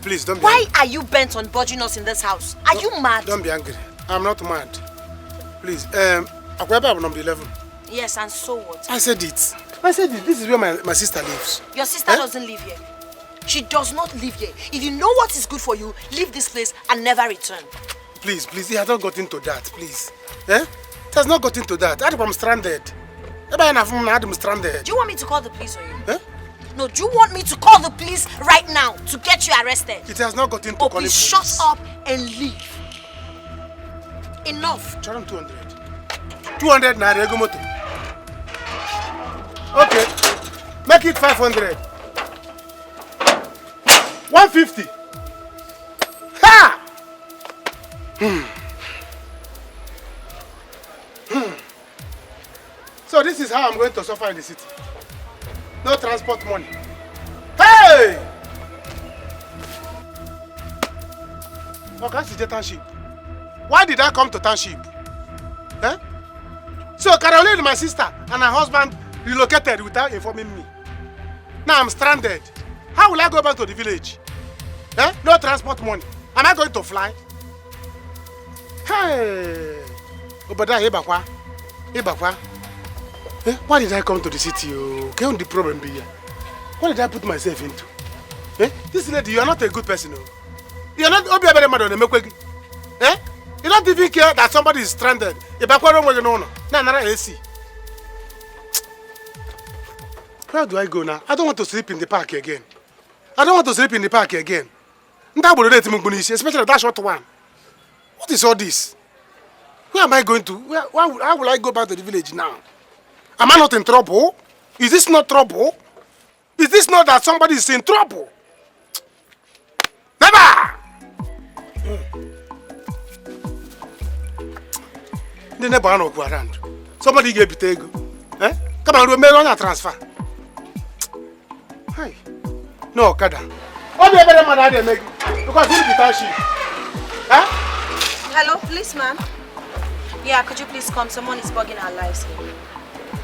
please, don't be Why angry. are you bent on budging us in this house? Are you mad? Don't be angry. I'm not mad. Please, Akweba number 11. Yes, and so what? I said it. I said it. This is where my sister lives. Your sister doesn't live here. She does not live here. If you know what is good for you, leave this place and never return. Please, he has not got into that, please. Eh? It has not got into that. I'm stranded. I'm stranded. Do you want me to call the police on you? Eh? No, do you want me to call the police right now to get you arrested? It has not got into Oh, calling please police. shut up and leave. Enough. Charm 200. 200 naira egomoto. Okay. Make it 500. 150. Ha! So this is how I'm going to suffer in the city. No transport money. Hey! Okay, this is the township. Why did I come to township? Eh? So Caroline, my sister, and her husband relocated without informing me. Now I'm stranded. How will I go back to the village? Eh? No transport money. Am I going to fly? Hey! Obada Ibakwa. Ibakwa. Eh? Why did I come to the city? Can't the problem be here? What did I put myself into? Eh? This lady, you are not a good person. You are not eh? You don't even care that somebody is stranded. Where do I go now? I don't want to sleep in the park again. Especially that short one. What is all this? Where am I going to? How will I go back to the village now? Am I not in trouble? Is this not trouble? Is this not that somebody is in trouble? Never! The neighbor no go around. Somebody gave it ego. Eh? Come on, we make on a transfer. Hey. No, Kada. What the better man they make? Because he be township. Huh? Hello, policeman. Yeah, could you please come? Someone is bugging our lives here.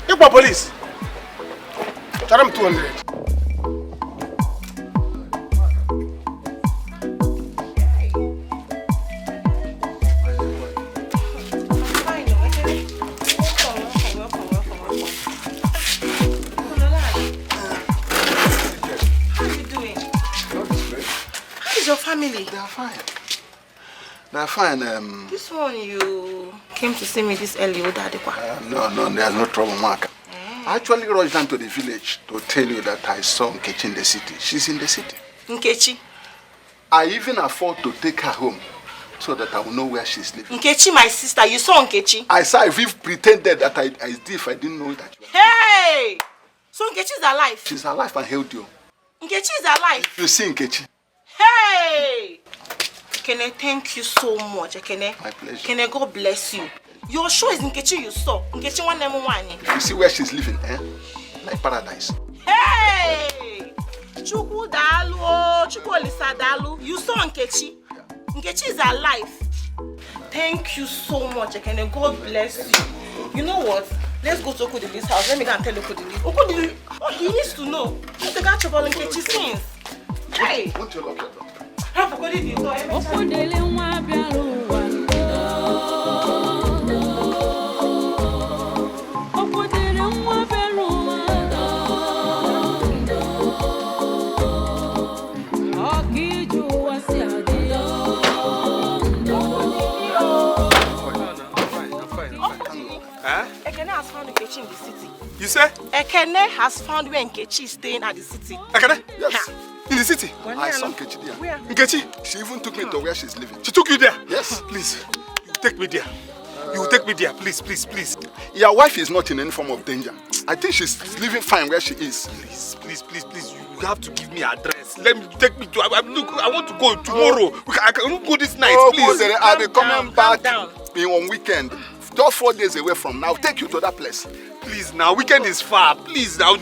You go police. Charm 200. Your family? They are fine. They are fine. This one you came to see me this early, no, there's no trouble, Mark. I actually rushed down to the village to tell you that I saw Nkechi in the city. She's in the city. Nkechi? I even afford to take her home so that I will know where she's living. Nkechi, my sister, you saw Nkechi? I saw if you pretended that I did if I didn't know that you were. Hey! So Nkechi is alive? She's alive and held you. Nkechi is alive? If you see Nkechi. Hey! Kene, thank you so much. Kene. My pleasure. Kene, God bless you. Your show is Nkechi you saw. Nkechi one name one. You see where she's living, eh? Like paradise. Hey! Chukwu dalu, Chukwu Olisa dalu. You saw Nkechi. Yeah. Nkechi is alive. Thank you so much, Kene. God bless you. You know what? Let's go to Okoli's house. Let me go and tell Okoli. Okoli, oh, he needs to know. He's the guy trouble Nkechi since. Hey! Won't you lock your door? Ekene has found Nkechi in the city. You say? Ekene has found where Nkechi is staying at the city. Ekene? Yes. In the city? I saw Nkechi there. Where? Nkechi? She even took me to where she's living. She took you there? Yes. Please, you take me there. You take me there, please, please, please. Your wife is not in any form of danger. I think she's living fine where she is. Please, please, please, please. You have to give me her address. Let me take me to. Look, I want to go tomorrow. I can't go this night, please. I'll be coming back down. on weekend Just 4 days away from now, take you to that place. Please now, weekend is far. Please now,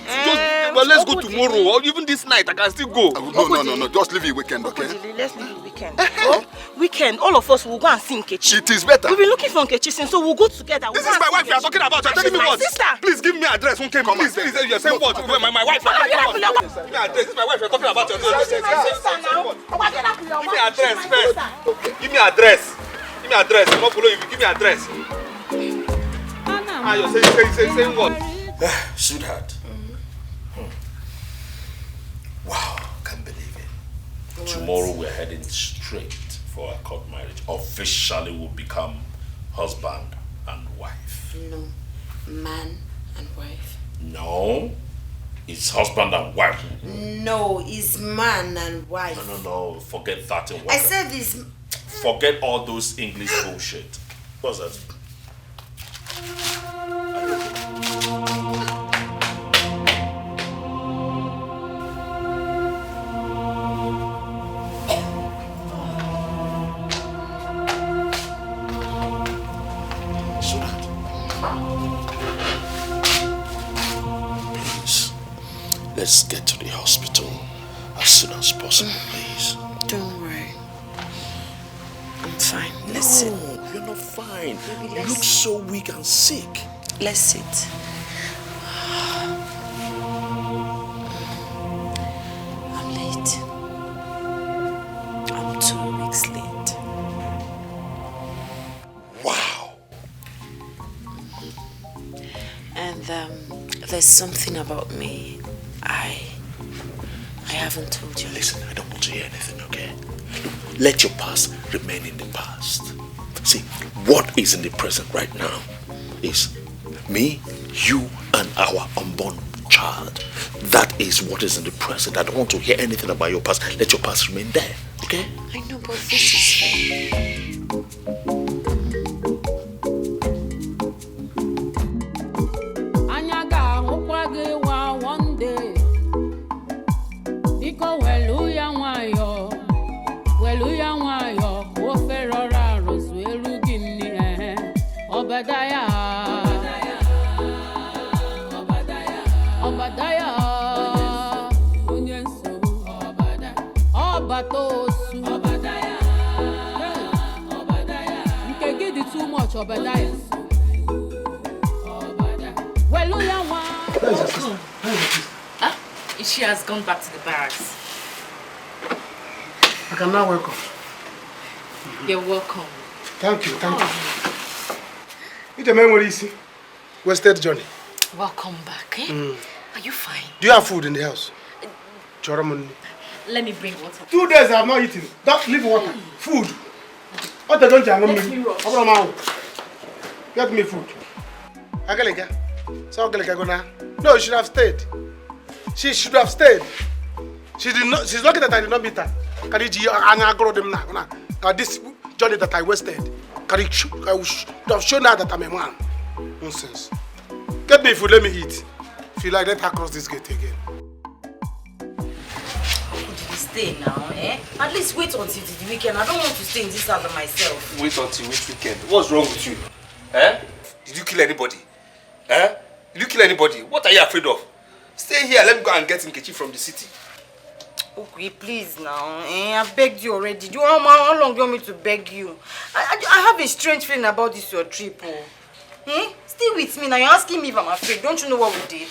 let's go tomorrow or even this night. I can still go. No. Just leave it weekend, okay? Let's leave it weekend. Oh, weekend, all of us will go and see Nkechi. It is better. We've been looking for Nkechi since, so we'll go together. This is my wife you are talking about. You're telling me what? Sister. Please give me address. Okay, please. You're saying what? My wife. Give me address. This is my wife you're talking about. Give me address first. Give me address. Give me address. I'm not following you. Give me address. You're saying what? Sweetheart. Wow, can't believe it. What? Tomorrow we're heading straight for our court marriage. Officially we'll become husband and wife. No, man and wife. No, it's husband and wife. No, it's man and wife. No, forget that. I said this. Forget all those English bullshit. What's that? Let's get to the hospital as soon as possible, please. Don't worry. I'm fine. Let's sit. No, you're not fine. You look so weak and sick. Let's sit. I'm late. I'm 2 weeks late. Wow. And there's something about me I haven't told you. Listen, I don't want to hear anything, okay? Let your past remain in the past. See, what is in the present right now is me, you, and our unborn child. That is what is in the present. I don't want to hear anything about your past. Let your past remain there, okay? I know, but this is... She has gone back to the barracks. I can now welcome. You're welcome. Thank you. It's a memory, see. Wasted journey. Welcome back, eh? Are you fine? Do you have food in the house? Let me bring water. 2 days I have not eaten. Don't leave water. Food. What they don't Let me rush. Get me food. Agaleka. So Agaleka go now. No, she should have stayed. She should have stayed. She did not. She's lucky that I did not meet her. Kariji and grow them now. This journey that I wasted. I would have shown her that I'm a man. Nonsense. Get me food. Let me eat. If you like, let her cross this gate again. Stay now, eh? At least wait until the weekend. I don't want to stay in this house by myself. Wait until which weekend? What's wrong with you? Eh? Did you kill anybody? Eh? Did you kill anybody? What are you afraid of? Stay here. Let me go and get Nkechi from the city. Okay, please now. I've begged you already. How long do you want me to beg you? I have a strange feeling about this your trip. Stay with me now. You're asking me if I'm afraid. Don't you know what we did?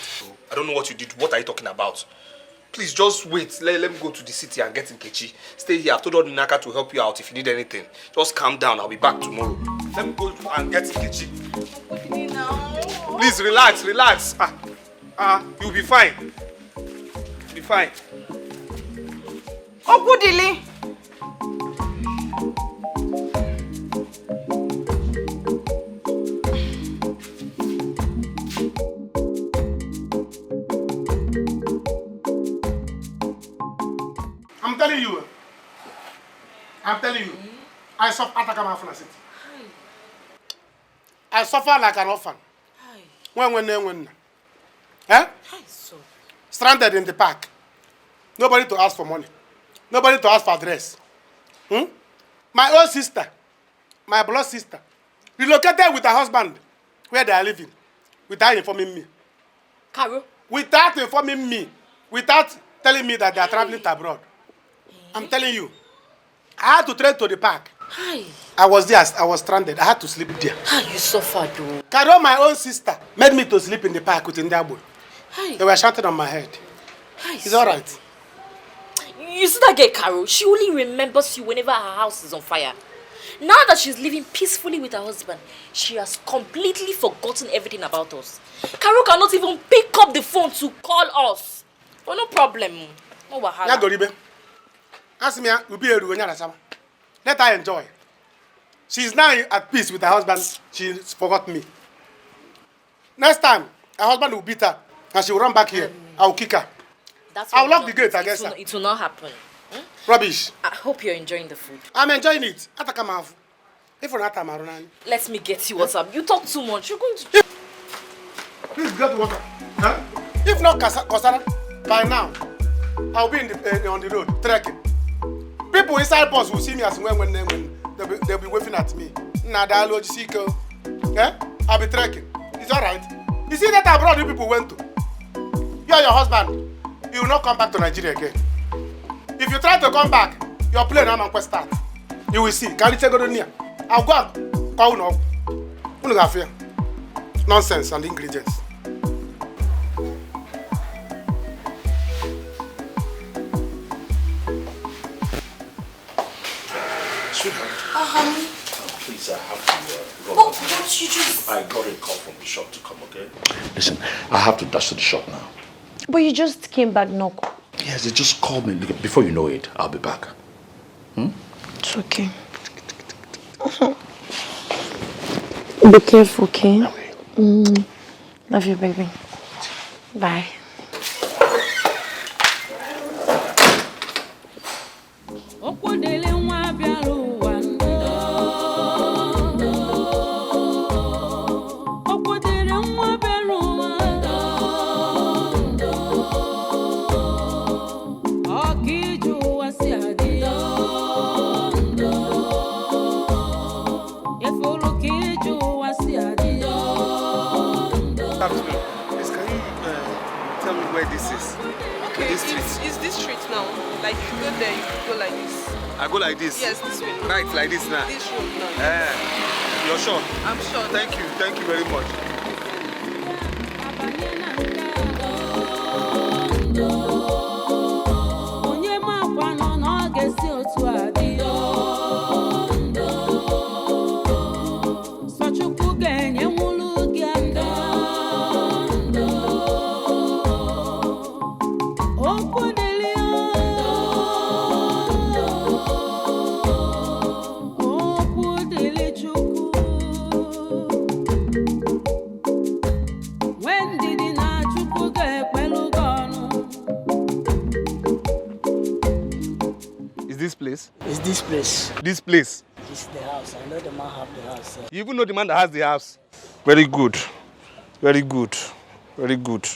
I don't know what you did. What are you talking about? Please just wait. Let me go to the city and get Nkechi. Stay here. I've told Odinaka to help you out if you need anything. Just calm down. I'll be back tomorrow. Let me go and get Nkechi. No. Please relax. You'll be fine. You'll be fine. Okudili. I'm telling you, I suffer Atakama from the city. I suffer like an orphan. When. Eh? Stranded in the park. Nobody to ask for money. Nobody to ask for address. My own sister, my blood sister, relocated with her husband where they are living without informing me. Caro? Without informing me. Without telling me that they are traveling to abroad. I'm telling you. I had to train to the park. Hi. I was there. I was stranded. I had to sleep there. How you suffered though? Caro, my own sister, made me to sleep in the park with Ndiabo. Hi. They were shouting on my head. Hi. It's alright. You see that girl, Caro? She only remembers you whenever her house is on fire. Now that she's living peacefully with her husband, she has completely forgotten everything about us. Caro cannot even pick up the phone to call us. Oh, no problem. No wahala. Goribe. Ask me, let her enjoy. She's now at peace with her husband. She forgot me. Next time, her husband will beat her and she will run back here. I will kick her. I'll lock the gate, I guess. It will not happen. Rubbish. I hope you're enjoying the food. I'm enjoying it. If Let me get you water. You talk too much. You're going to... Please get water. Huh? If not Kosara, by now, I'll be on the road, trekking. People inside bus will see me as when they'll be waving at me. I'll be trekking. It's alright. You see that abroad you people went to? You and your husband, you will not come back to Nigeria again. If you try to come back, your plane will start. You will see. I'll go and call you. Nonsense and ingredients. Sweetheart. Please, I have to run. What you just... I got a call from the shop to come, okay? Listen, I have to dash to the shop now. But you just came back, no? Yes, they just called me. Before you know it, I'll be back. It's okay. Be careful, okay? Love you, baby. Bye. I go like this? Yes, this way. Right, like this now? This road now. You're sure? I'm sure. Thank you very much. It's this place. This place? It's the house. I know the man have the house. You even know the man that has the house? Very good. Very good. Very good.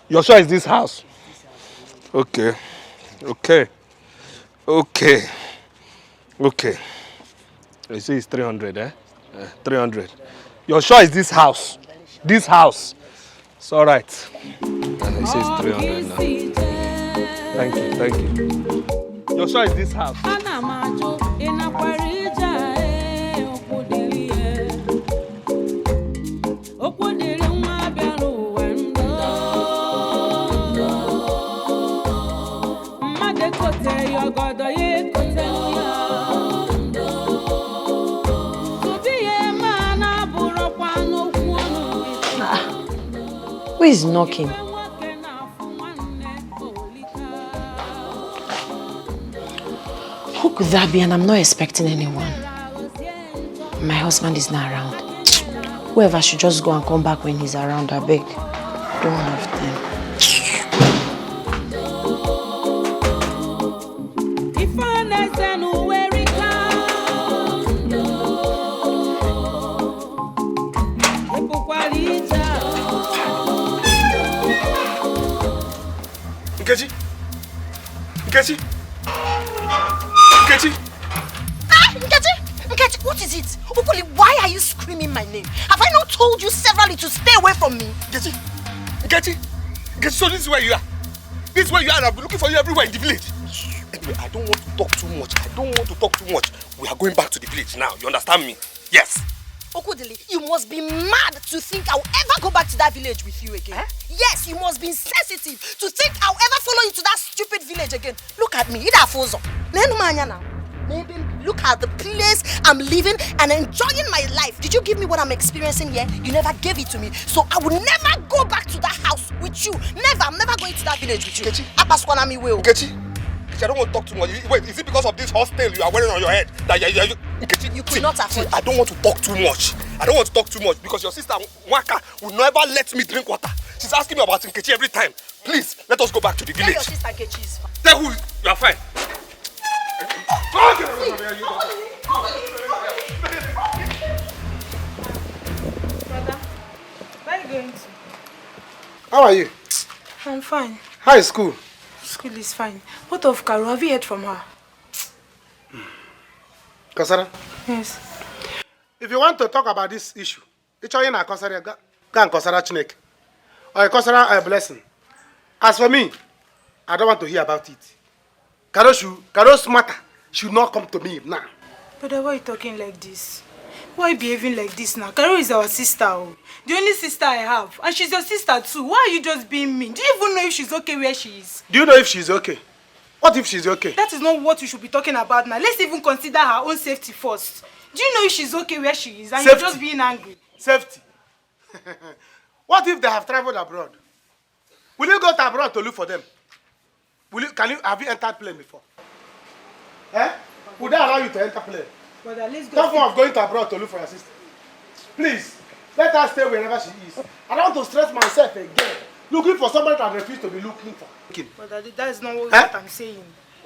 You're sure it's this house? Okay. Okay. Okay. Okay. You say it's 300, eh? 300. You're sure it's this house? This house? It's all right. You say it's 300 now. Thank you. Thank you. You're sure it's this house? Who is knocking? Who could that be? And I'm not expecting anyone. My husband is not around. Whoever should just go and come back when he's around, I beg. Don't have time. Nkechi? Nkechi? Nkechi? Ah, Nkechi! Nkechi, what is it? Okoli, why are you screaming? screaming my name? Have I not told you severally to stay away from me? Nkechi, so this is where you are. This is where you are, and I've been looking for you everywhere in the village. Anyway, I don't want to talk too much. We are going back to the village now. You understand me? Yes. Okodili, you must be mad to think I'll ever go back to that village with you again. Yes, you must be insensitive to think I'll ever follow you to that stupid village again. Look at me, maybe look at the place I'm living and enjoying my life. Did you give me what I'm experiencing here? You never gave it to me. So I will never go back to that house with you. Never, I'm never going to that village with you. Nkechi, I don't want to talk too much. Wait, is it because of this hostel you are wearing on your head that you could not afford? I don't want to talk too much. Because your sister Waka will never let me drink water. She's asking me about Nkechi every time. Please, let us go back to the village. Tell your sister Nkechi is fine. Tell who? You are fine. Brother, where are you going to? How are you? I'm fine. How is school? School is fine. What of Caro? Have you heard from her? Kosara? Yes. If you want to talk about this issue, it's all in a Kosara, go and Kosara Chinek. Or a Kosara a blessing. As for me, I don't want to hear about it. Caro's matter should not come to me now. But why are you talking like this? Why are you behaving like this now? Caro is our sister. Oh. The only sister I have. And she's your sister too. Why are you just being mean? Do you even know if she's okay where she is? Do you know if she's okay? What if she's okay? That is not what we should be talking about now. Let's even consider her own safety first. Do you know if she's okay where she is? And Safety. You're just being angry. Safety. What if they have traveled abroad? Will you go to abroad to look for them? Have you entered plane before? Would they allow you to enter plane? Brother, let's go. Talk of going to abroad to look for your sister. Please, let her stay wherever she is. I don't want to stress myself again. Looking for somebody that I refuse to be looking for. Brother, that is not what I'm saying.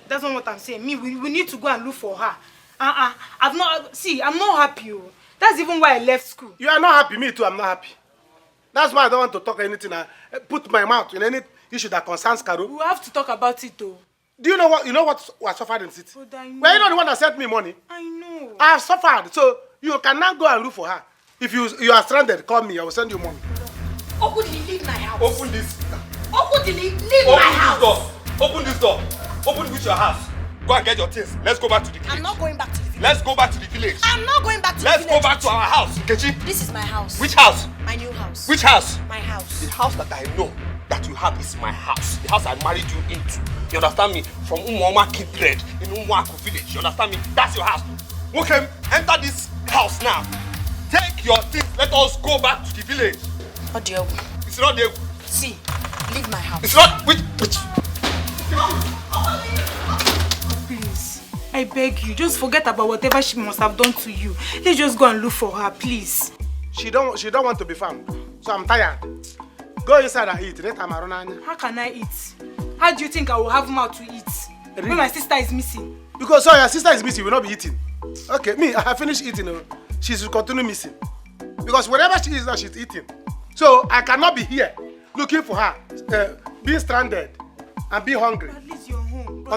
That's not what I'm saying. We need to go and look for her. I'm not happy. Oh. That's even why I left school. You are not happy, me too, I'm not happy. That's why I don't want to talk anything. Put my mouth in any issue that concerns Caro. We have to talk about it though. Do you know what was suffered in the city? But I know. Were you not the one that sent me money? I know. I have suffered, so you cannot go and look for her. If you are stranded, call me, I will send you money. Okoli, leave my house. Open this. Okoli, leave my house. Open this door. Open with your house. Go and get your things. Let's go back to the village. I'm not going back to the village. Let's go back to the village. I'm not going back to the village. Let's go back to our house, Nkechi. This is my house. Which house? My new house. Which house? My house. The house that I know that you have is my house. The house I married you into. You understand me? From Umwama Kindred in Umwaku village. You understand me? That's your house. Okay, enter this house now. Take your things. Let us go back to the village. Audio. It's not there. See, leave my house. It's not. Which? Please, I beg you, just forget about whatever she must have done to you. Let's just go and look for her, please. She don't want to be found, so I'm tired. Go inside and eat. How can I eat? How do you think I will have mouth to eat when my sister is missing? Because so your sister is missing, you will not be eating. Okay, me, I have finished eating. She should continue missing. Because wherever she is now, she's eating. So I cannot be here looking for her, being stranded and being hungry. At least you're home.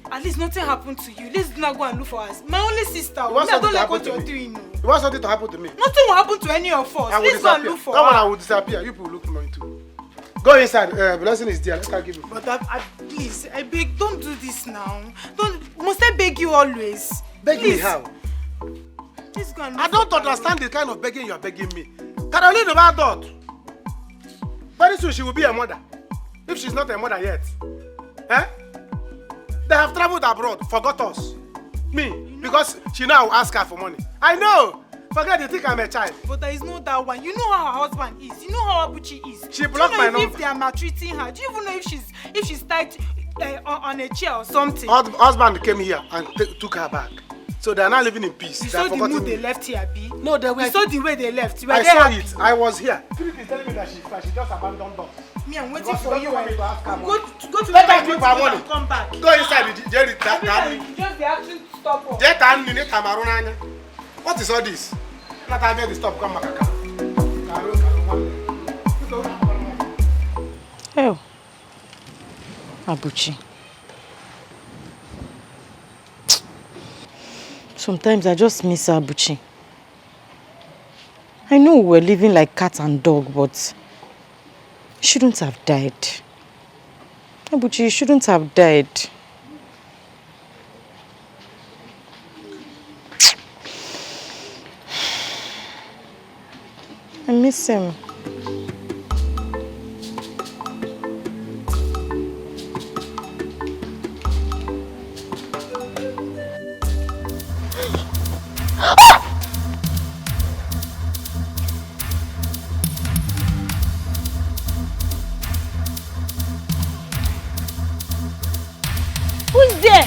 At least nothing happened to you. Let's not go and look for us. My only sister. You want I don't something to like what happen you're to me? doing. No. You want something to happen to me? Nothing will happen to any of us. I will Let's go and disappear. look for Come on, her. I will disappear. You people look for me too. Go inside. Blessing is there. Let's give you. But please, I beg, don't do this now. Must I beg you always? Beg please. me how? Please go and look I don't understand the kind of begging you are begging me. Caroline about that. Very soon she will be a mother. If she's not a mother yet. They have traveled abroad, forgot us. Me, because she now will ask her for money. I know. Forget you think I'm a child. But there is no that one. You know how her husband is. You know how Abuchi is. She blocked my number. If they are maltreating her, do you even know if she's tied on a chair or something? Husband came here and took her back. So they are now living in peace. You saw the mood they left here, B? No, they were. You saw the way they left. I saw it. I was here. Philip is telling me that she just abandoned us. Me, I'm waiting for you. Go to let her keep her money. Come back. Go inside the jail. Just the action stop off. What is all this? Not having the stop. Come back. Oh, Abuchi. Sometimes I just miss Abuchi. I know we're living like cat and dog, but you shouldn't have died. Abuchi, you shouldn't have died. I miss him. Who's there?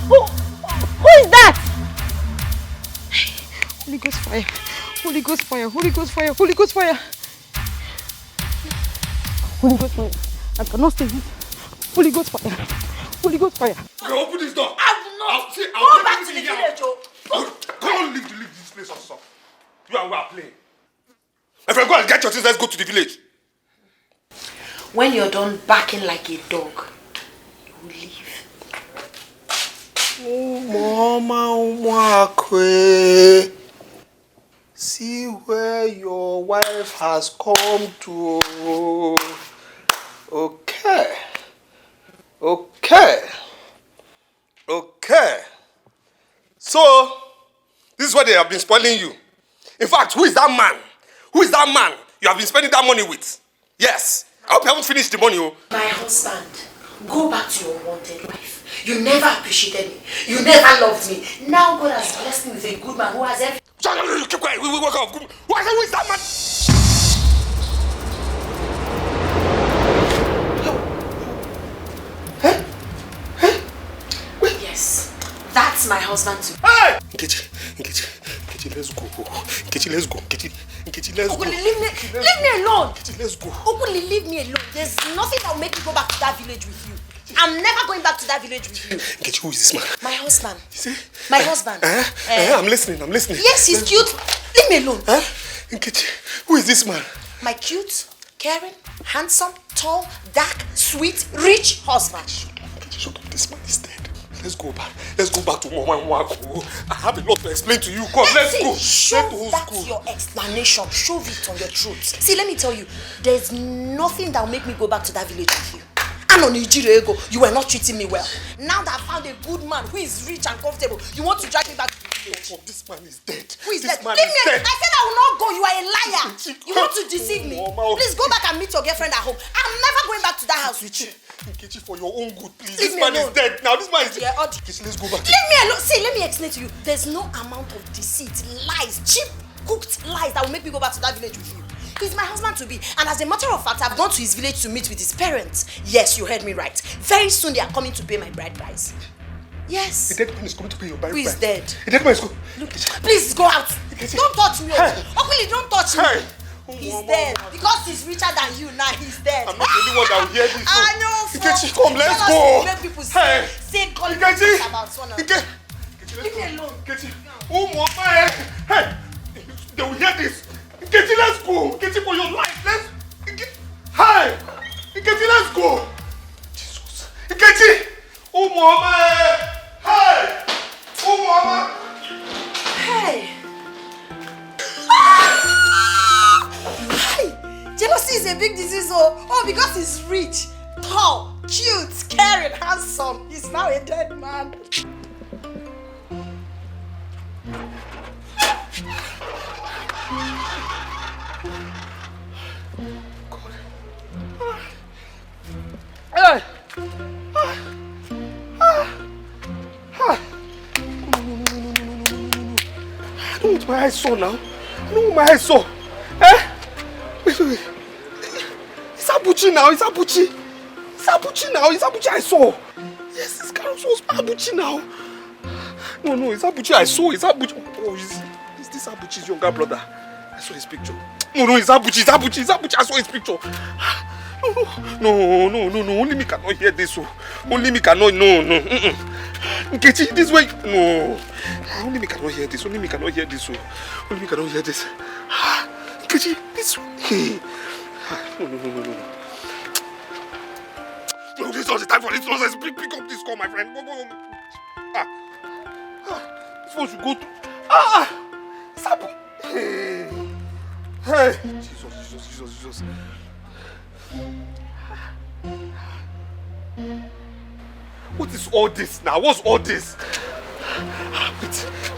Who is that? Holy Ghost fire. Holy Ghost fire. Holy Ghost fire. Holy Ghost fire. Holy Ghost fire. I cannot stay here. Holy Ghost fire. Holy Ghost fire. Okay, open this door. I will not. I'll Go back to the village, oh. Go on, leave this place also. You and we are playing. My friend, go and get your things. Let's go to the village. When you're done barking like a dog, you will leave. Oh, mama, Mwakwe. See where your wife has come to. Okay. So, this is what they have been spoiling you. In fact, who is that man? Who is that man you have been spending that money with? Yes. I hope you haven't finished the money, oh. My husband, go back to your wanted wife. You never appreciated me. You never loved me. Now God has blessed me with a good man who has everything. Keep quiet. We work out. Who is that man? Yes, that's my husband too. Hey! Nkechi, let's go. Nkechi, let's go. Nkechi, let's go. Okoli, leave me alone. Nkechi, let's go. Okoli, leave me alone. There's nothing that will make me go back to that village with you. I'm never going back to that village with you. Nkechi, who is this man? My husband. You see? My husband. I'm listening. Yes, he's cute. Leave me alone. Nkechi, who is this man? My cute, caring, handsome, tall, dark, sweet, rich husband. Nkechi, shut up. This man is dead. Let's go back to Mama and Mwako. I have a lot to explain to you. Come, let's go. Show that your explanation. Show it on your truth. See, let me tell you, there's nothing that will make me go back to that village with you. And on Ego, you were not treating me well. Now that I found a good man who is rich and comfortable, you want to drag me back to the village. Oh, this man is dead. Who is this dead? Man Leave is me. dead. I said I will not go. You are a liar. You want to deceive me? Please go back and meet your girlfriend at home. I'm never going back to that house with you. Nkechi, for your own good, please. Leave This man alone. is dead. Now, this man is dead. Yeah, Nkechi, let's go back. Leave me alone. See, let me explain to you. There's no amount of deceit, lies, cheap cooked lies that will make me go back to that village with you. He's my husband to be, and as a matter of fact, I've gone to his village to meet with his parents. Yes, you heard me right. Very soon they are coming to pay my bride price. Yes. The dead man is coming to pay your bride price. Who is dead? The dead man is coming. Look, please go out. Don't touch me. Okoli, don't touch me. He's dead. Because he's richer than you now, he's dead. I'm not the only one that will hear this. I know. Nkechi, come, let's go. Make people say God about one of them. Leave me alone. Nkechi, hey, they will hear this. Nkechi, let's go. Nkechi, for your life, let's. Hey, Nkechi, let's go. Jesus, Nkechi, hey, Hey. Jealousy is a big disease, oh, because he's rich, tall, cute, caring, handsome. He's now a dead man. Hey. I don't want my eyes saw now. I don't want my eyes saw. Wait. It's Abuchi now. It's Abuchi I saw. Yes, it's Caro. So it's Abuchi now. No, it's Abuchi I saw. It's Abuchi. Oh, is this Abuchi's younger brother? I saw his picture. No, it's Abuchi. I saw his picture. No. Only me cannot hear this. Only me cannot. No. Nkechi, this way. No. Only me cannot hear this. Only me cannot hear this. Nkechi, this way. No. No, this is not the time for this nonsense. Pick up this call, my friend. Go. phone should go to... Ah! Sabu! Hey! Hey! Jesus. What is all this now? What's all this?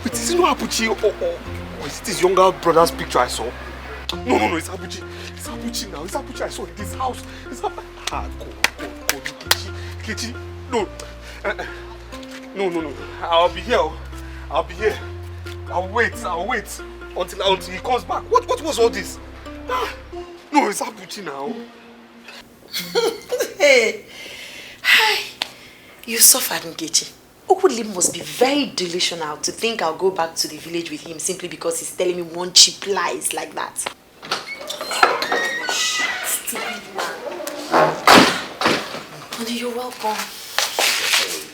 Wait, is it not Abuchi or is it his younger brother's picture I saw? No, it's Abuchi. It's Abuchi now. It's Abuchi I saw in this house. It's Abuchi. Ah, go, Kechi. No. No. I'll be here. I'll wait until he comes back. What was all this? No, it's Abuchi now. Hey. Hi. You suffered, Nkechi. Okoli must be very delusional to think I'll go back to the village with him simply because he's telling me one cheap lies like that. Stupid man. Honey, you're welcome.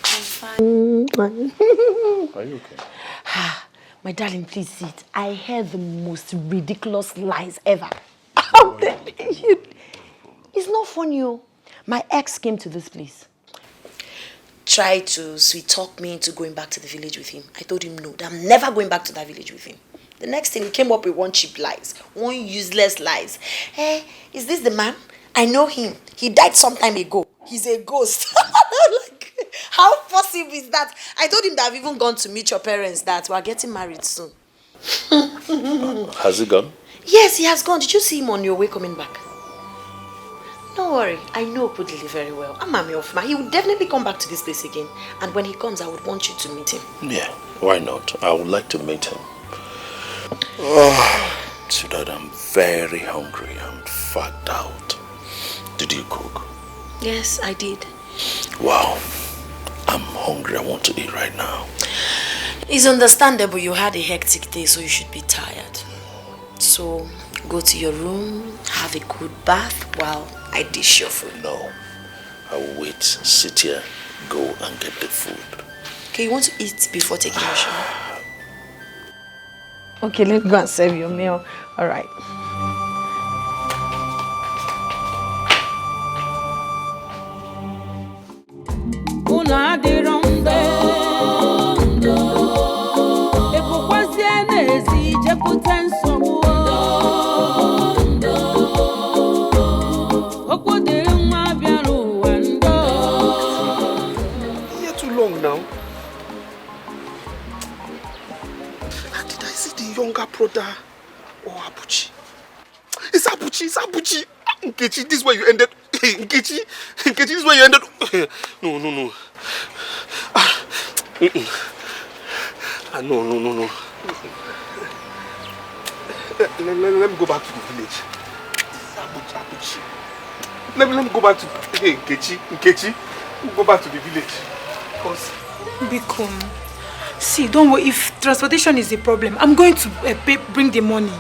I'm fine. Are you okay? My darling, please sit. I heard the most ridiculous lies ever. I'm telling you. It's not funny. My ex came to this place. Tried to sweet talk me into going back to the village with him. I told him no, that I'm never going back to that village with him. The next thing, he came up with one cheap lies, one useless lies. Hey, is this the man? I know him. He died some time ago. He's a ghost. Like, how possible is that? I told him that I've even gone to meet your parents, that we're getting married soon. Has he gone? Yes, he has gone. Did you see him on your way coming back? Don't worry, I know Pudili very well. I'm Mami of Ma. He will definitely come back to this place again. And when he comes, I would want you to meet him. Yeah, why not? I would like to meet him. Oh, so that I'm very hungry. I'm fagged out. Did you cook? Yes, I did. Wow, I'm hungry. I want to eat right now. It's understandable you had a hectic day, so you should be tired. So, go to your room, have a good bath while I dish your food. No, I will wait, sit here, go and get the food. Okay, you want to eat before taking your shower? Okay, let's go and serve your meal. All right. Now. How did I see the younger brother or Abuchi? It's Abuchi. Nkechi, this is where you ended. Nkechi, this is where you ended. No. No. Let me go back to the village. Abuchi. Let me go back to Nkechi. We'll go back to the village. Bikon, see, don't worry. If transportation is a problem, I'm going to bring the money.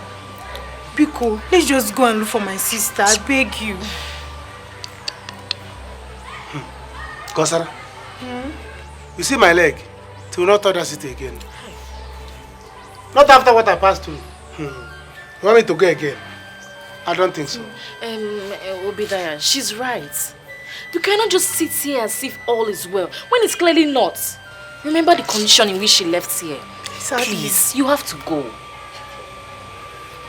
Biko, let's just go and look for my sister. I beg you. Kosara, you see my leg? It will not touch it again. Not after what I passed through. You want me to go again? I don't think so. Obidaya, she's right. You cannot just sit here as if all is well, when it's clearly not. Remember the condition in which she left here. Exactly. Please, you have to go.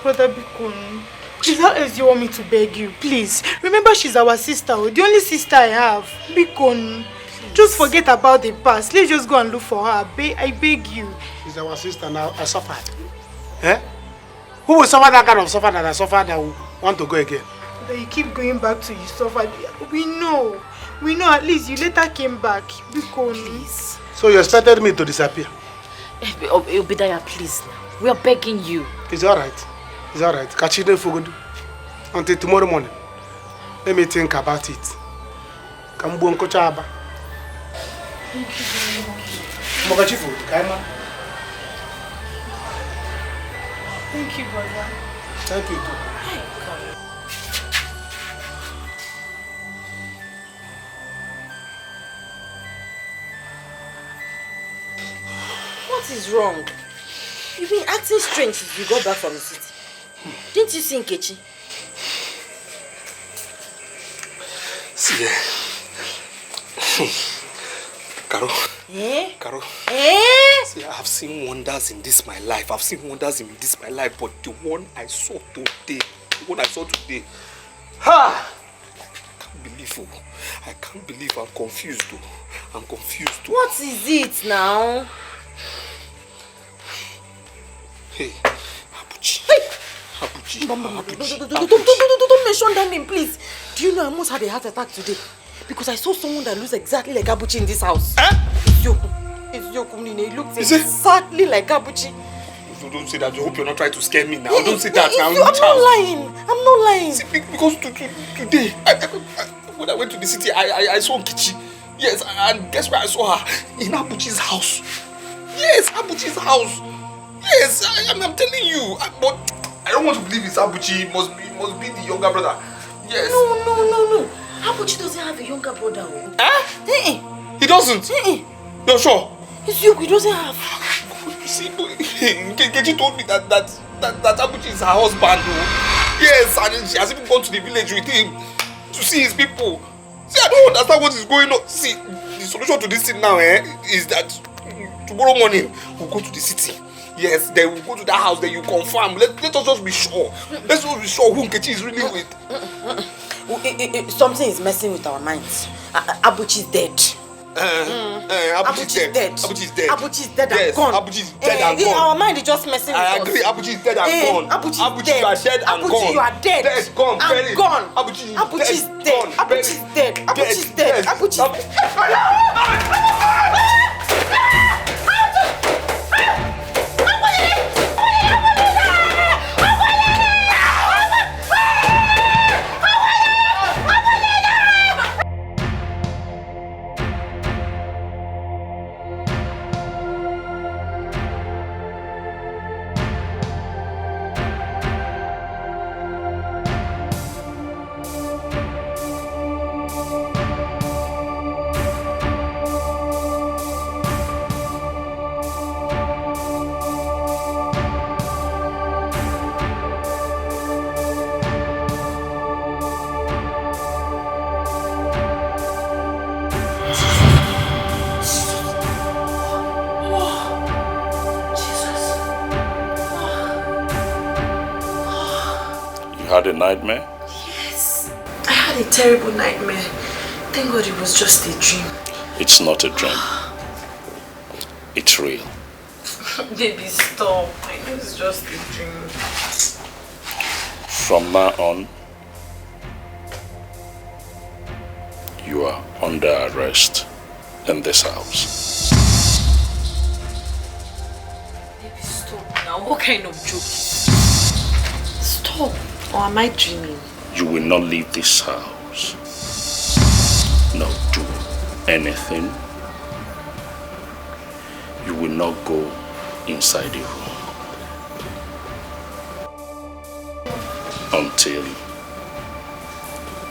Brother Bikon, please, how else do you want me to beg you? Please, remember she's our sister, the only sister I have. Bikon, just forget about the past. Let's just go and look for her. I beg you. She's our sister now. I suffered. Eh? Who will suffer that kind of suffer that I suffered that will want to go again? That you keep going back to you suffer. We know at least you later came back. Bikon, please. So you expected me to disappear? Obidaya, please. We are begging you. It's alright. Catch you for until tomorrow morning. Let me think about it. Thank you very much. Thank you, brother. Thank you too. What is wrong? You've been acting strange since you got back from the city. Didn't you see Nkechi? See, Caro. Eh? Caro. Eh? See, I have seen wonders in this my life. I've seen wonders in this my life, but the one I saw today, ha! I can't believe I'm confused though. I'm confused though. What is it now? Hey, Abuchi. Hey! Abuchi. Don't mention that name, please. Do you know I almost had a heart attack today? Because I saw someone that looks exactly like Abuchi in this house. Eh? It's Yoku. He looks exactly like Abuchi. So don't say that. I hope you're not trying to scare me now. Don't say that now. I'm not lying. I'm not lying. See, because today, when I went to the city, I saw Kichi. Yes, and guess where I saw her? In Abuchi's house. Yes, Abuchi's house. Yes, I'm telling you. But I don't want to believe it's Abuchi. It must be the younger brother. Yes. No. Abuchi doesn't have a younger brother. Eh? He doesn't? You're sure? It's Yoku. He doesn't have. See, Kechi told me that Abuchi is her husband. Yes, and she has even gone to the village with him to see his people. See, I don't understand what is going on. See, the solution to this thing now is that tomorrow morning we'll go to the city. Yes, then we'll go to that house, then you confirm. Let us just be sure. Let's just be sure who Kechi is really with. Something is messing with our minds. Abuchi is dead. Abuchi is dead. Abuchi is dead. Abuchi is dead and gone. Abuchi is dead and gone. Our mind is just messing with us. I agree. Abuchi is dead and gone. Abuchi you are dead and Abuchi, gone. you are dead. Dead, gone, buried. Gone. Abuchi is dead. Abuchi is dead. Abuchi is dead. Abuchi is dead. Had a nightmare? Yes. I had a terrible nightmare. Thank God it was just a dream. It's not a dream. It's real. Baby, stop. I know it's just a dream. From now on, you are under arrest in this house. Baby, stop now. What kind of joke? Stop. Or am I dreaming? You will not leave this house. Not do anything. You will not go inside the room until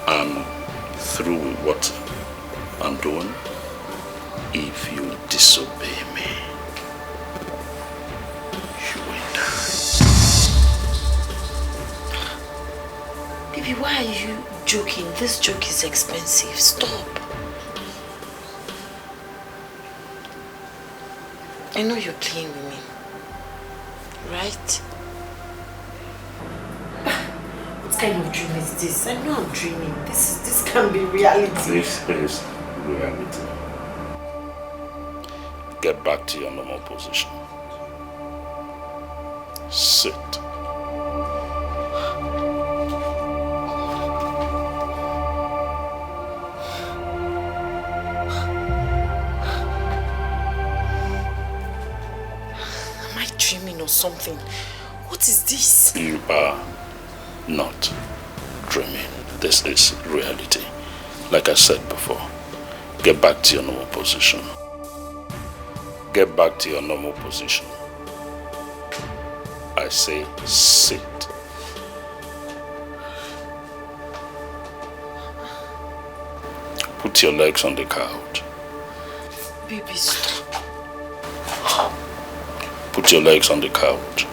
I'm through with what I'm doing. If you disobey me, you will die. Baby, why are you joking? This joke is expensive. Stop. I know you're playing with me. Right? What kind of dream is this? I know I'm dreaming. This can't be reality. This is reality. Get back to your normal position. Sit. Or something. What is this? You are not dreaming. This is reality. Like I said before, get back to your normal position. Get back to your normal position. I say sit. Put your legs on the couch. Baby, stop. Put your legs on the couch.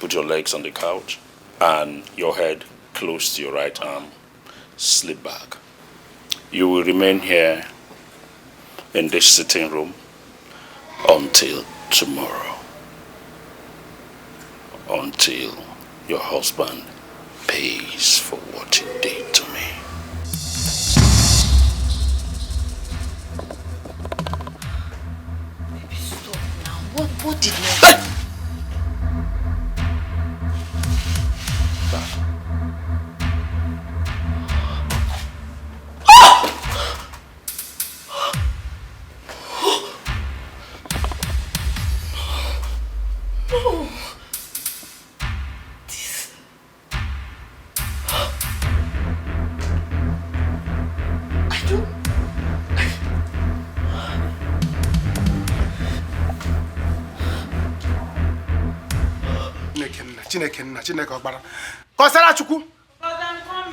Put your legs on the couch and your head close to your right arm. Slip back. You will remain here in this sitting room until tomorrow. Until your husband pays for what he did to me. Baby, stop now. What did you...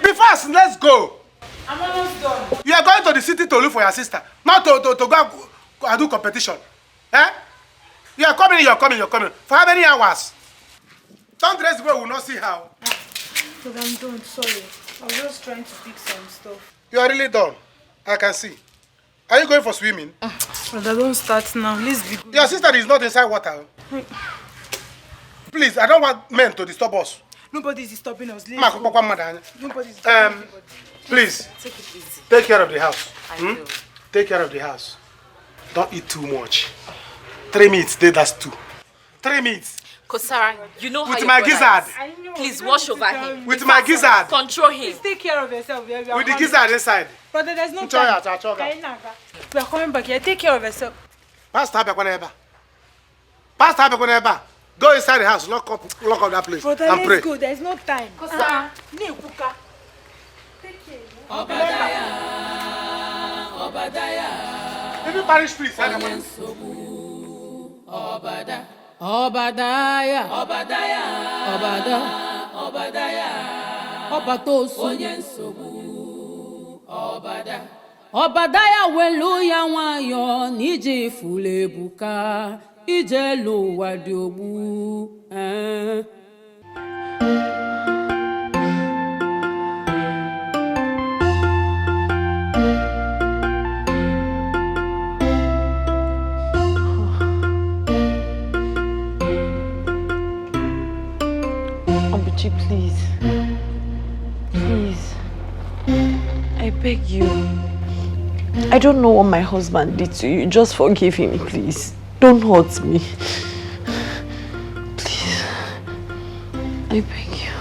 Be fast, let's go. I'm almost done. You are going to the city to look for your sister, not to go and do competition. Eh? You are coming, you're coming. For how many hours? Don't dress the way we will not see how. But I'm done, sorry. I was just trying to fix some stuff. You are really done. I can see. Are you going for swimming? But I don't start now. Let's be good. Your sister is not inside water. Please, I don't want men to disturb us. Nobody's disturbing us. Nobody's please, Take it easy. take care of the house. I will. Take care of the house. Don't eat too much. 3 minutes, that's 2. 3 minutes. Kosara, you know how With your my brother gizzard. is. I know. Please You wash don't over need to tell him. me. With my gizzard. Control him. Please take care of yourself. We are With the coming. gizzard inside. Brother, there's no Enjoy time. it, Achoga. We are coming back here. Take care of yourself. Pastor Abekoneba. Pastor Abekoneba. Go inside the house, lock up that place, Brother, and pray. let's go. There's no time. Even parish priest, Obadaya, ọba tó sùn. Onye nsogbu, Obadaya welu ya nwayọ n'ije ifulu ebuka, ije elu ụwa dị ogbu. Please. Please. I beg you. I don't know what my husband did to you. Just forgive him, please. Don't hurt me. Please. I beg you.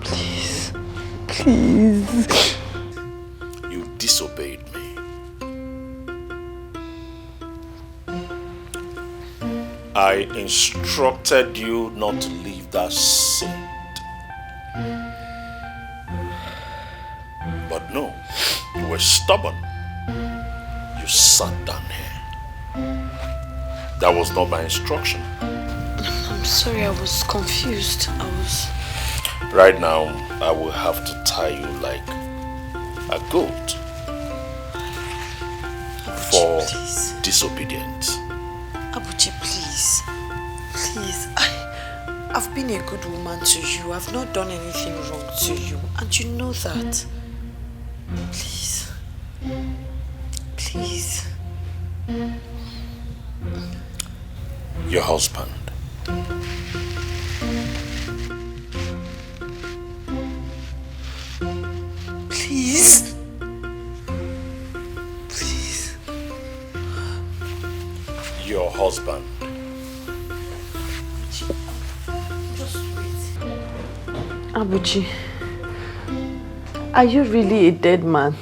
Please. Please. You disobeyed me. I instructed you not to leave that seat. But no, you were stubborn. You sat down here. That was not my instruction. I'm sorry, I was confused. Right now, I will have to tie you like a goat for disobedience. Abuchi, please. Please. I've been a good woman to you. I've not done anything wrong to you. And you know that. Please. Please. Your husband. Please. Please. Your husband. Just wait. Abuchi, are you really a dead man?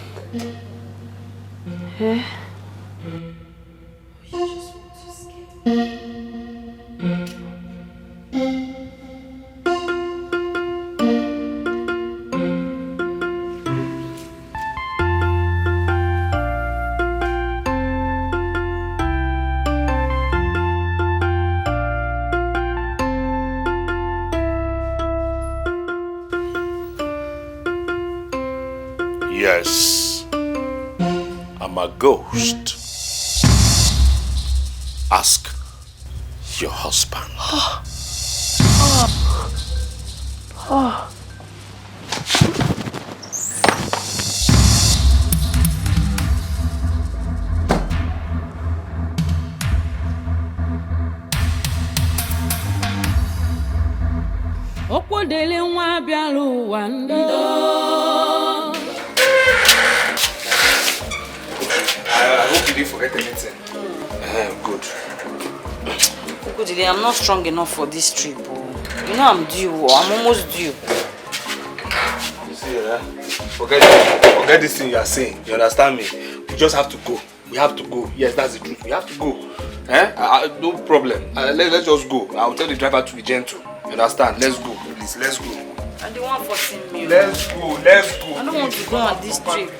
Eh? You just want to scare. Yes, I'm a ghost. Ask your husband. bialu wando. I hope you didn't forget anything. Good. Okoli, I'm not strong enough for this trip. You know I'm due. I'm almost due. You see, forget this thing you are saying. You understand me? We just have to go. We have to go. Yes, that's the truth. We have to go. No problem. Let's just go. I'll tell the driver to be gentle. You understand? Let's go, please. Let's go. I don't want forcing me. Let's go. Let's go. I don't want to go on this trip.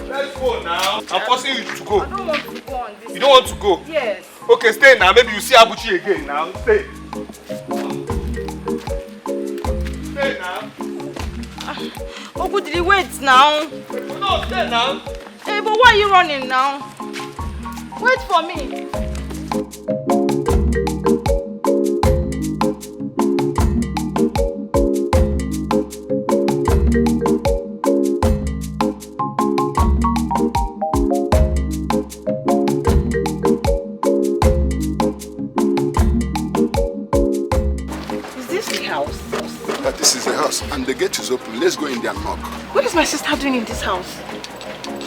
Let's go now. I'm forcing you to go. I don't want to go on this. You don't want to go? Yes. Okay, stay now. Maybe you see Abuchi again now. Stay. Stay now. Okoli, wait now. No, stay now. Hey, but why are you running now? Wait for me. Is this the house? That this is the house and the gate is open. Let's go in there and knock. What is my sister doing in this house?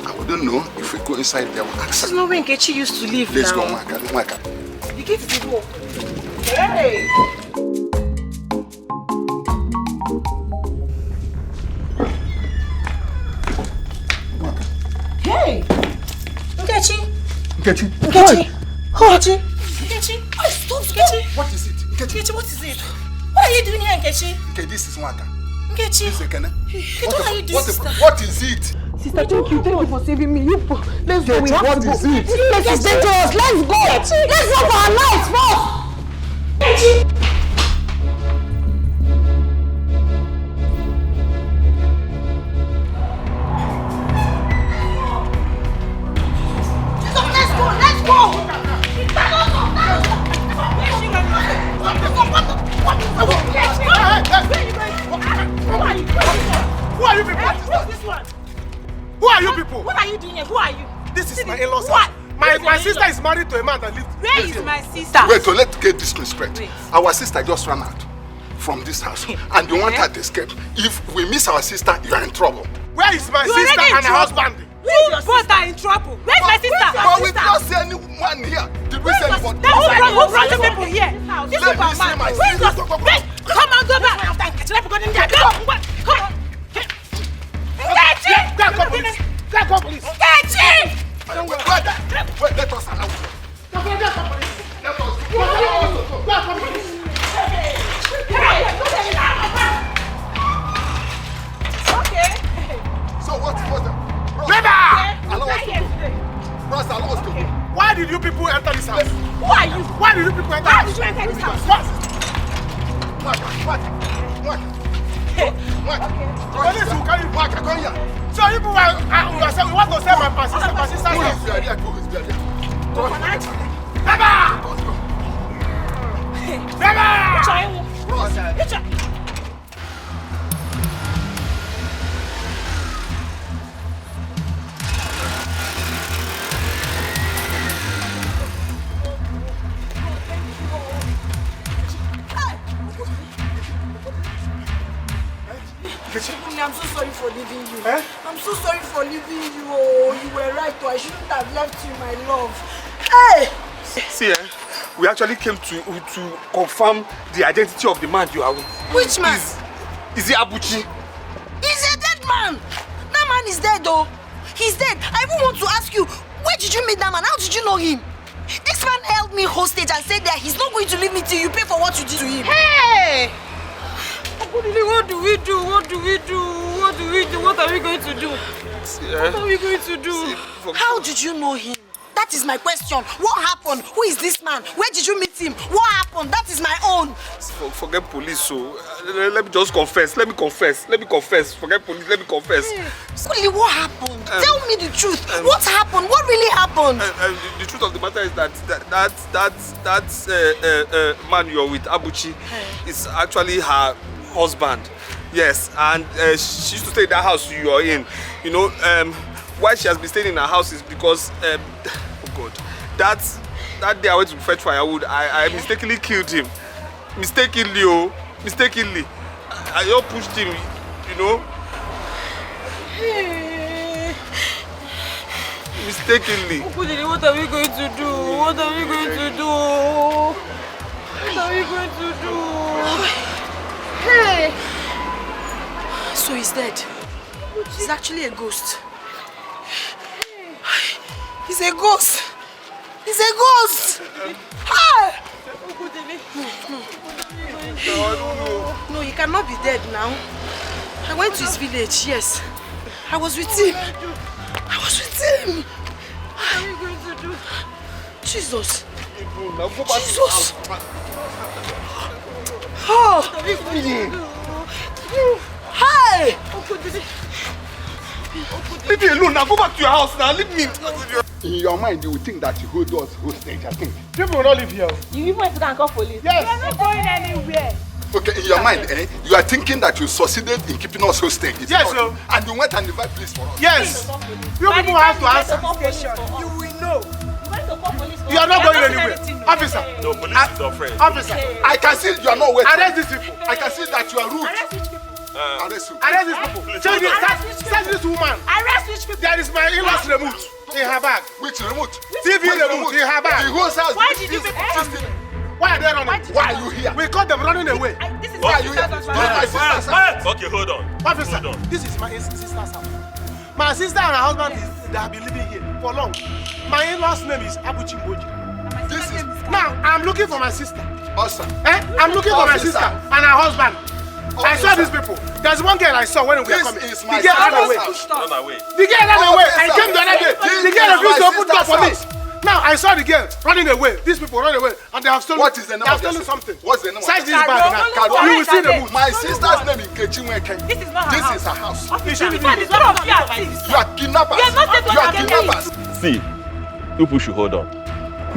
I wouldn't know if we go inside there. We'll ask This is her. not where Nkechi used to live Let's now. go, Maka. The gate is open. Hey! Hey! Nkechi! Nkechi! Nkechi! Nkechi! Nkechi! Oh, stop, Nkechi! What is it? Nkechi, what is it? What are you doing here, Nkechi? Okay, this is Maka. Nkechi! This is Ekene. What are you doing, sister? What is it? Sister, thank you for saving me. Let's go. We have What to go. is it? This place is dangerous. Let's go. Let's go for our lives first. Who are you people? What's this one? Who are you people? What are you doing here? Who are you? This is my in-laws. What? My sister is married to a man that lives. Where is my sister? Wait, so let's get this straight. Our sister just ran out from this house and you want her to escape. If we miss our sister, you are in trouble. Where is my You sister already in and her trouble. husband? You both are in trouble. Where's my sister? But we did not see anyone here. Did we see anybody? Who brought you people here? This Let is me our see man. my Where's sister. your sister? Come on, go back. Let me go in there. Come on. Nkechi! Go and call police. Go and call police. Nkechi! Wait, let us allow. Go and call police. Let us Go and call police. Okay. So what's the... Never! Allow us to go. Bros, allow us to go. Why did you people enter this house? Who are you? Why did you people enter How this did you enter this house? What? Police will carry you back. Come here. So you people are saying we want to sell my sister's Who house. is there? Who is there? Never! Never! Bros, I'm so sorry for leaving you. Eh? I'm so sorry for leaving you. Oh, you were right. I shouldn't have left you, my love. Hey! See, we actually came to confirm the identity of the man you are with. Which man? Is it Abuchi? He's a dead man. That man is dead, though. He's dead. I even want to ask you, where did you meet that man? How did you know him? This man held me hostage and said that he's not going to leave me till you pay for what you did to him. Hey! What do we do? What do we do? What do we do? What are we going to do? What are we going to do? How did you know him? That is my question. What happened? Who is this man? Where did you meet him? What happened? That is my own. Forget police, so let me just confess. Let me confess. Forget police. Let me confess. Really, what happened? Tell me the truth. What happened? What really happened? The truth of the matter is that man you're with, Abuchi, is actually her husband. Yes, and she used to stay in that house you are in. You know, why she has been staying in her house is because, oh God, that day I went to fetch firewood, I mistakenly killed him. Mistakenly. I just pushed him, you know. Mistakenly. Okoli, what are we going to do? What are we going to do? What are we going to do? Hey! So he's dead. He's actually a ghost. He's a ghost. He's a ghost. Hi! No, he cannot be dead now. I went to his village, yes. I was with him. I was with him. What are we going to do? Jesus. Jesus. Oh. Hi! Leave me alone now. Go back to your house now. Leave me. In your mind, you would think that you hold us hostage, I think. People will not live here. You even went to go and call police. Yes. We are not going anywhere. Okay, in your mind, you are thinking that you succeeded in keeping us hostage. Yes, sir. And you went and invite police for us. Yes. You people have to answer. You will know. You are not going anywhere. Officer. No, police is your friend. Officer. I can see you are not waiting. Arrest these people. I can see that you are rude. Arrest which people? Arrest you. Arrest these people. Search this woman. Arrest which people? There is my in-laws remote in her bag. Which remote? TV remote in her bag. The whole house. Why did you people Why are they running? Why are you here? We caught them running away. This is Why are you here? This is my sister's house. Okay, hold on. Officer, Hold on. this is my sister's house. My sister and her husband they have been living here for long. My in-laws name is Abuchimboji. This is Now I'm looking for my sister. awesome. I'm looking for my Officer. sister and her husband. I saw these people. There's one girl I saw when we were coming. This is The my girl ran away. sister's house. Run away. The girl ran away. I Officer. came the other day. This The girl is refused to my open door for me. sister's Now I saw the girl running away. These people run away and they have stolen. What is the name They have of their stolen sister? something. What's the name of Search their this Caro, bag now. Caro, You will see the mood. My sister's name is Nkechi Nweke. This is not her This house. is her house. Officer, this one is one of your things. You are kidnappers. You have not said what You are I'm telling you. kidnappers. See, people should hold on.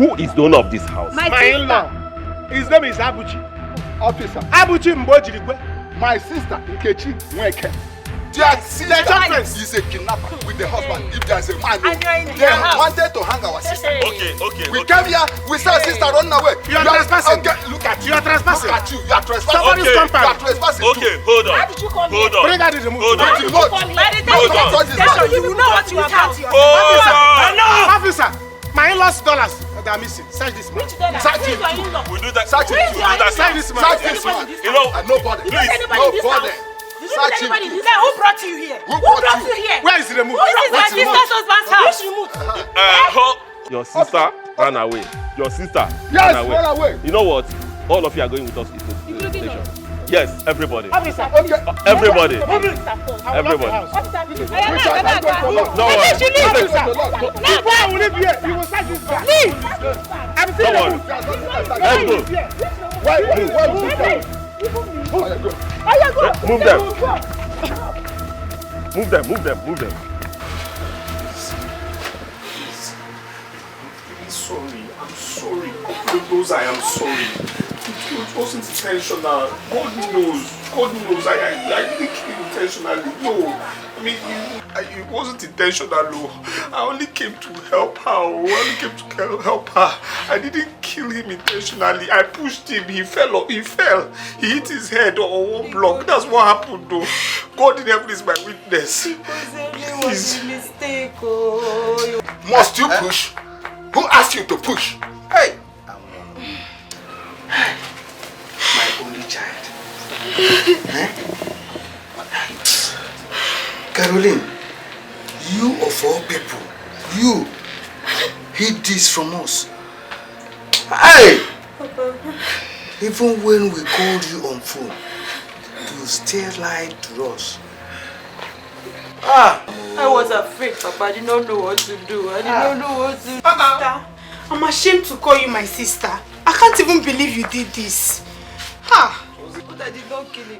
Who is the owner of this house? My in-law. His name is Abuchi. Officer, Abuchi Mbojirigwe. my sister Nkechi Nweke. Their sister is a kidnapper with the husband. If there's a man, And you're in they their house. wanted to hang our sister. Okay. We came here, we saw our sister running away. You are trespassing. Okay, look at You are trespassing. Look at you. You are trespassing. Somebody's Okay. compound. You are trespassing. Okay, hold on. How did you come Hold here? on. Bring out the remote. Hold on. What you want? By the time Hold you get on. to the station, you will know what you are about. Hold on. Officer, my in-laws dollars they are missing. Search this man. Which dollar? Search Where is him. your in-law? We do that. Search We him. do that. Search this man. Search this man. You know, And nobody. Did you see anybody in this Nobody. house? Did you Search see him. anybody in this house? Who brought you here? Who Who brought brought you? you here? Where is the remote? This is my What's the remote? sister's husband's house. Which remote? your sister ran away. Your sister Yes, ran away. run away. You know what? All of you are going with us to the station. Yes, everybody. Officer, Okay. Everybody. I will lock the Everybody. house. No worry. Officer, this boy will live here. You will search this bag. Leave. I'm Don't saying worry. Let's go. Move them. Move them. I'm sorry. God knows I am sorry. It wasn't intentional. God knows I didn't kill intentionally. No. I mean, it wasn't intentional. No. I only came to help her. I didn't kill him intentionally. I pushed him. He fell. He hit his head on one block. That's what happened though. God in heaven is my witness. Please. Mistake. Must you push? Who asked you to push? Hey! My only child. Caroline, you of all people, you hid this from us. Hey! Even when we called you on phone, you still lied to us. I was afraid, Papa. I did not know what to do. I'm ashamed to call you my sister. I can't even believe you did this. Ha! But I did not kill him.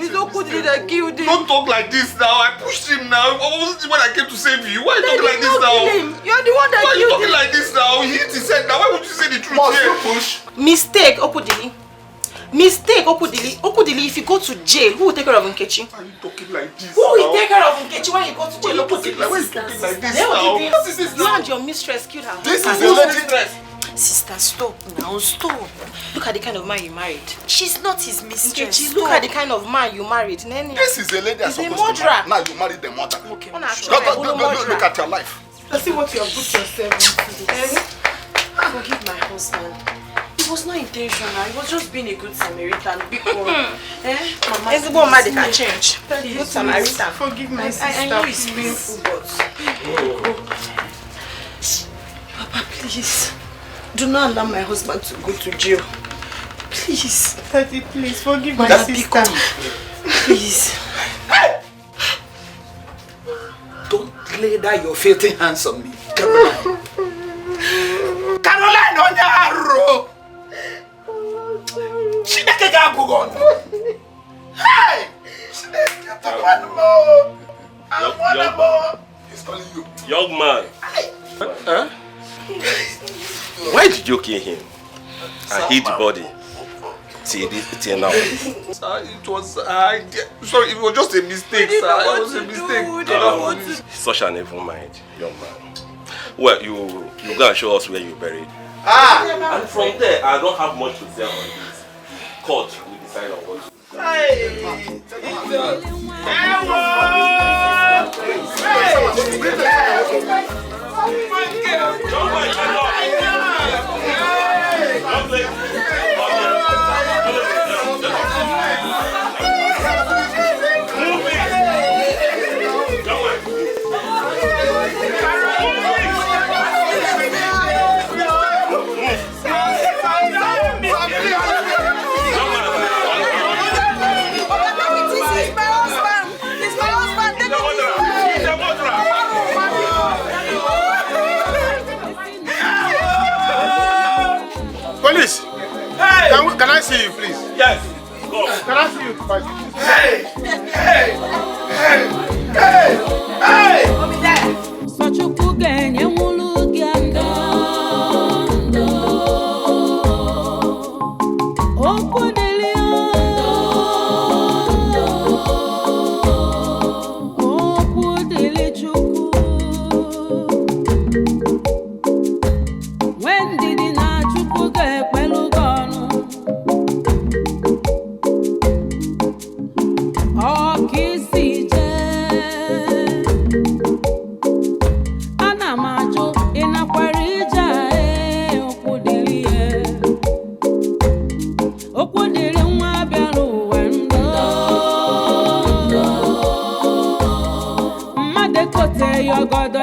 It's not good that I killed him. Don't talk like this now. I pushed him now. Wasn't it when I came to save you? Why are you talking like this now? You're the one that Why are you killed talking him. like this now? He hit his head now. Why would you say the truth here? Must you push? Mistake, Okudili. Okudili, if you go to jail, who will take care of Nkechi? Why are you talking like this Who will now? take care of Nkechi when you go to jail? Why are you talking like this Then what now? you did? What is this You now? and your mistress killed her. This is husband. the lady dress. Sister, stop now, stop. Look at the kind of man you married. She's not his mistress. Nkechi, look at the kind of man you married. Nene. This is a lady that's He's a supposed to murderer. marry. Now you married the mother. Okay, Look at your life. Let's see what you have put yourself into. Forgive my husband. It was not intentional. It was just being a good Samaritan. Because, Mama, It's the one man they can change. Please, Good Samaritan. Forgive my sister. I know it's painful, but... Papa, please. Do not allow my husband to go to jail. Please. Daddy, please forgive my Daddy, sister. Please. Hey! Don't lay down your filthy hands on me, Caroline. Caroline Onyaro! She make a gabon. Hey! She make a more. He's calling you. Young man. Huh? Why did you kill him? I hid the body. Till now. It was sorry, it was just a mistake, sir. It was a mistake. Such an evil mind, young man. Well, you go and show us where you buried. And from there, I don't have much to say on this. Court will decide on what to do. Police! Hey! Can I see you, please? Yes. Go. Can I see you? Hey! Hey! Hey! Hey! Hey! Yogodo